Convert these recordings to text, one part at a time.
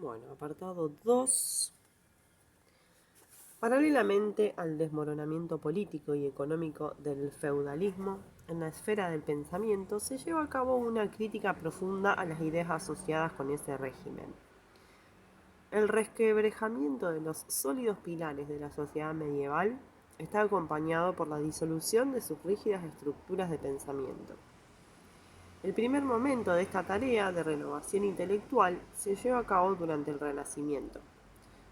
Bueno, apartado 2. Paralelamente al desmoronamiento político y económico del feudalismo, en la esfera del pensamiento se lleva a cabo una crítica profunda a las ideas asociadas con ese régimen. El resquebrajamiento de los sólidos pilares de la sociedad medieval está acompañado por la disolución de sus rígidas estructuras de pensamiento. El primer momento de esta tarea de renovación intelectual se lleva a cabo durante el Renacimiento.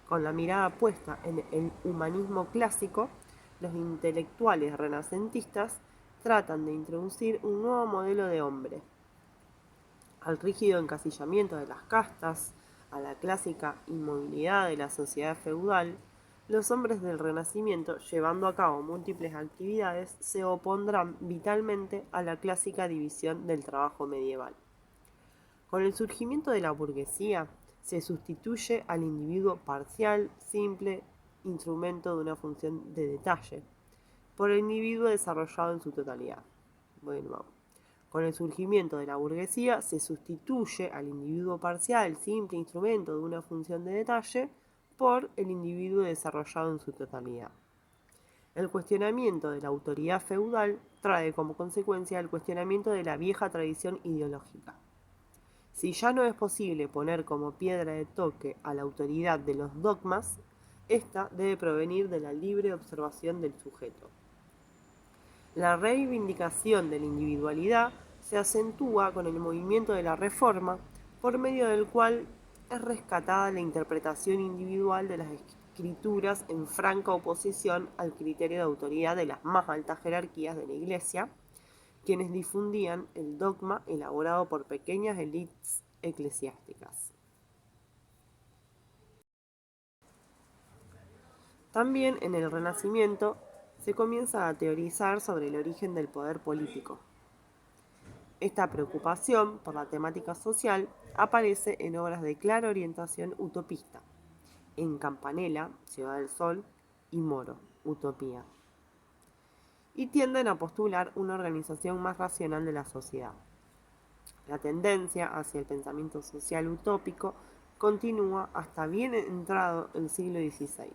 Con la mirada puesta en el humanismo clásico, los intelectuales renacentistas tratan de introducir un nuevo modelo de hombre. Al rígido encasillamiento de las castas, a la clásica inmovilidad de la sociedad feudal, los hombres del Renacimiento, llevando a cabo múltiples actividades, se opondrán vitalmente a la clásica división del trabajo medieval. Con el surgimiento de la burguesía, se sustituye al individuo parcial, simple, instrumento de una función de detalle, por el individuo desarrollado en su totalidad. Bueno, con el surgimiento de la burguesía, se sustituye al individuo parcial, simple, instrumento de una función de detalle, por el individuo desarrollado en su totalidad. El cuestionamiento de la autoridad feudal trae como consecuencia el cuestionamiento de la vieja tradición ideológica. Si ya no es posible poner como piedra de toque a la autoridad de los dogmas, ésta debe provenir de la libre observación del sujeto. La reivindicación de la individualidad se acentúa con el movimiento de la Reforma, por medio del cual es rescatada la interpretación individual de las escrituras en franca oposición al criterio de autoridad de las más altas jerarquías de la Iglesia, quienes difundían el dogma elaborado por pequeñas élites eclesiásticas. También en el Renacimiento se comienza a teorizar sobre el origen del poder político. Esta preocupación por la temática social aparece en obras de clara orientación utopista, en Campanella, Ciudad del Sol, y Moro, Utopía, y tienden a postular una organización más racional de la sociedad. La tendencia hacia el pensamiento social utópico continúa hasta bien entrado el siglo XVI.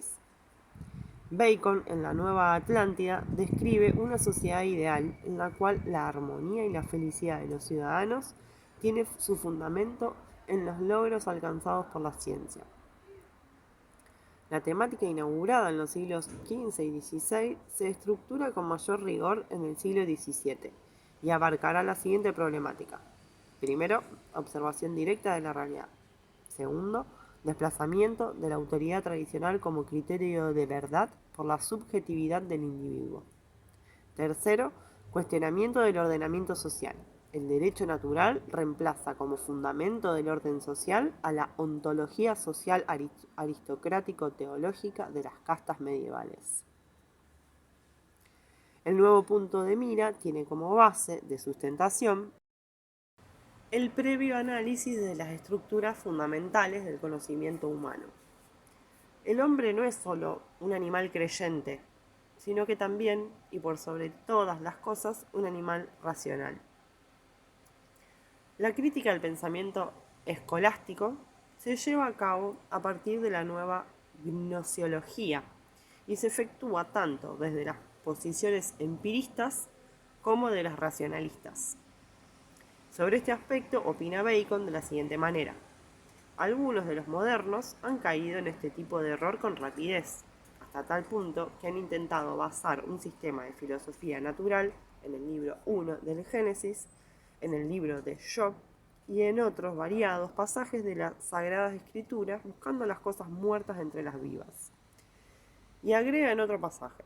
Bacon, en la Nueva Atlántida, describe una sociedad ideal en la cual la armonía y la felicidad de los ciudadanos tiene su fundamento en los logros alcanzados por la ciencia. La temática inaugurada en los siglos XV y XVI se estructura con mayor rigor en el siglo XVII y abarcará la siguiente problemática. Primero, observación directa de la realidad. Segundo, desplazamiento de la autoridad tradicional como criterio de verdad por la subjetividad del individuo. Tercero, cuestionamiento del ordenamiento social. El derecho natural reemplaza como fundamento del orden social a la ontología social aristocrático-teológica de las castas medievales. El nuevo punto de mira tiene como base de sustentación el previo análisis de las estructuras fundamentales del conocimiento humano. El hombre no es solo un animal creyente, sino que también, y por sobre todas las cosas, un animal racional. La crítica al pensamiento escolástico se lleva a cabo a partir de la nueva gnosiología y se efectúa tanto desde las posiciones empiristas como de las racionalistas. Sobre este aspecto opina Bacon de la siguiente manera. Algunos de los modernos han caído en este tipo de error con rapidez, hasta tal punto que han intentado basar un sistema de filosofía natural en el libro 1 del Génesis, en el libro de Job y en otros variados pasajes de las Sagradas Escrituras, buscando las cosas muertas entre las vivas. Y agrega en otro pasaje: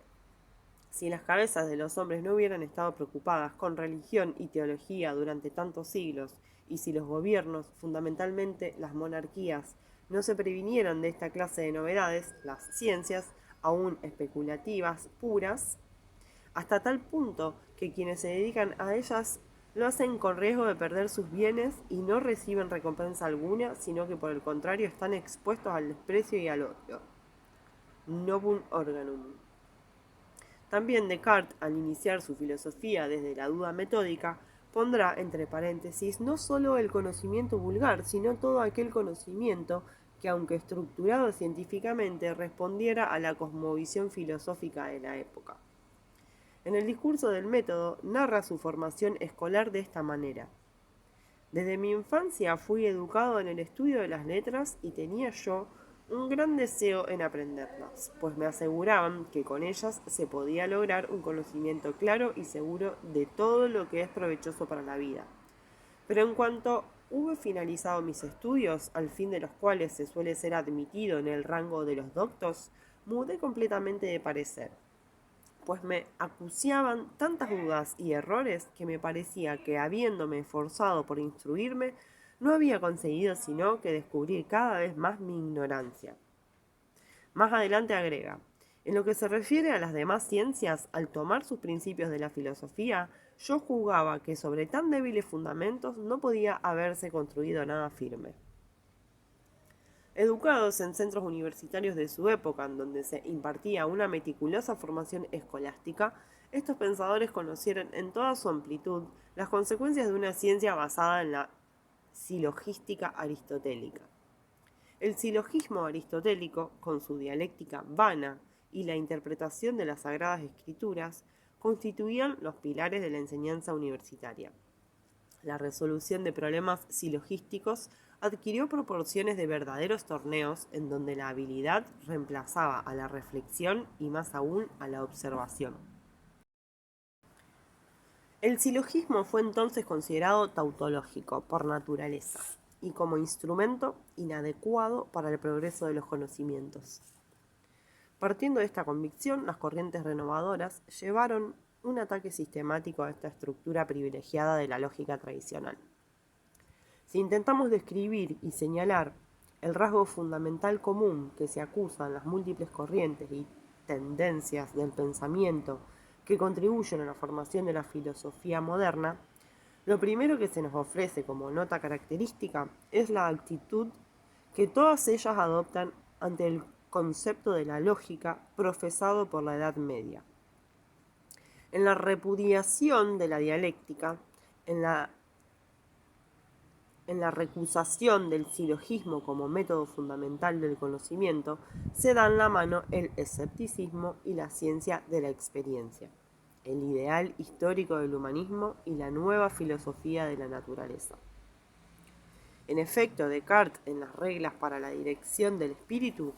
si las cabezas de los hombres no hubieran estado preocupadas con religión y teología durante tantos siglos, y si los gobiernos, fundamentalmente las monarquías, no se previnieran de esta clase de novedades, las ciencias, aún especulativas, puras, hasta tal punto que quienes se dedican a ellas lo hacen con riesgo de perder sus bienes y no reciben recompensa alguna, sino que por el contrario están expuestos al desprecio y al odio. Novum organum. También Descartes, al iniciar su filosofía desde la duda metódica, pondrá entre paréntesis no solo el conocimiento vulgar, sino todo aquel conocimiento que, aunque estructurado científicamente, respondiera a la cosmovisión filosófica de la época. En el discurso del método narra su formación escolar de esta manera. Desde mi infancia fui educado en el estudio de las letras y tenía yo un gran deseo en aprenderlas, pues me aseguraban que con ellas se podía lograr un conocimiento claro y seguro de todo lo que es provechoso para la vida. Pero en cuanto hube finalizado mis estudios, al fin de los cuales se suele ser admitido en el rango de los doctos, mudé completamente de parecer, pues me acuciaban tantas dudas y errores que me parecía que, habiéndome esforzado por instruirme, no había conseguido sino que descubrir cada vez más mi ignorancia. Más adelante agrega: en lo que se refiere a las demás ciencias, al tomar sus principios de la filosofía, yo juzgaba que sobre tan débiles fundamentos no podía haberse construido nada firme. Educados en centros universitarios de su época, en donde se impartía una meticulosa formación escolástica, estos pensadores conocieron en toda su amplitud las consecuencias de una ciencia basada en la silogística aristotélica. El silogismo aristotélico, con su dialéctica vana y la interpretación de las Sagradas Escrituras, constituían los pilares de la enseñanza universitaria. La resolución de problemas silogísticos adquirió proporciones de verdaderos torneos en donde la habilidad reemplazaba a la reflexión y más aún a la observación. El silogismo fue entonces considerado tautológico por naturaleza y como instrumento inadecuado para el progreso de los conocimientos. Partiendo de esta convicción, las corrientes renovadoras llevaron un ataque sistemático a esta estructura privilegiada de la lógica tradicional. Si intentamos describir y señalar el rasgo fundamental común que se acusa en las múltiples corrientes y tendencias del pensamiento que contribuyen a la formación de la filosofía moderna, lo primero que se nos ofrece como nota característica es la actitud que todas ellas adoptan ante el concepto de la lógica profesado por la Edad Media. En la repudiación de la dialéctica, en la recusación del silogismo como método fundamental del conocimiento, se dan la mano el escepticismo y la ciencia de la experiencia, el ideal histórico del humanismo y la nueva filosofía de la naturaleza. En efecto, Descartes, en las reglas para la dirección del espíritu,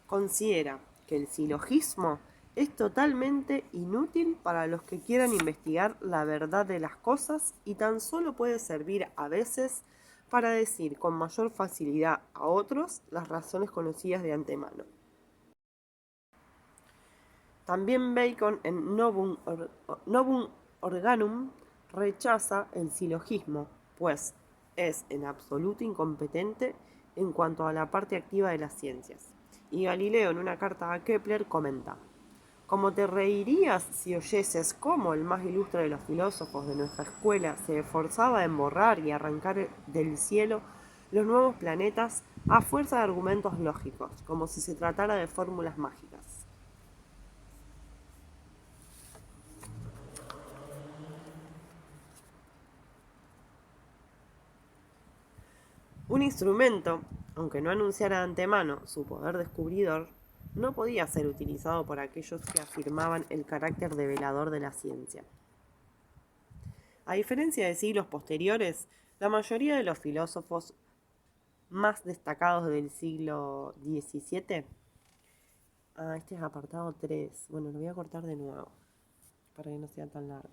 considera que el silogismo es totalmente inútil para los que quieran investigar la verdad de las cosas y tan solo puede servir a veces para decir con mayor facilidad a otros las razones conocidas de antemano. También Bacon, en Novum Organum, rechaza el silogismo, pues es en absoluto incompetente en cuanto a la parte activa de las ciencias. Y Galileo, en una carta a Kepler, comenta: como te reirías si oyeses cómo el más ilustre de los filósofos de nuestra escuela se esforzaba en borrar y arrancar del cielo los nuevos planetas a fuerza de argumentos lógicos, como si se tratara de fórmulas mágicas. Un instrumento, aunque no anunciara de antemano su poder descubridor, no podía ser utilizado por aquellos que afirmaban el carácter develador de la ciencia. A diferencia de siglos posteriores, la mayoría de los filósofos más destacados del siglo XVII, este es apartado 3, bueno, lo voy a cortar de nuevo, para que no sea tan largo.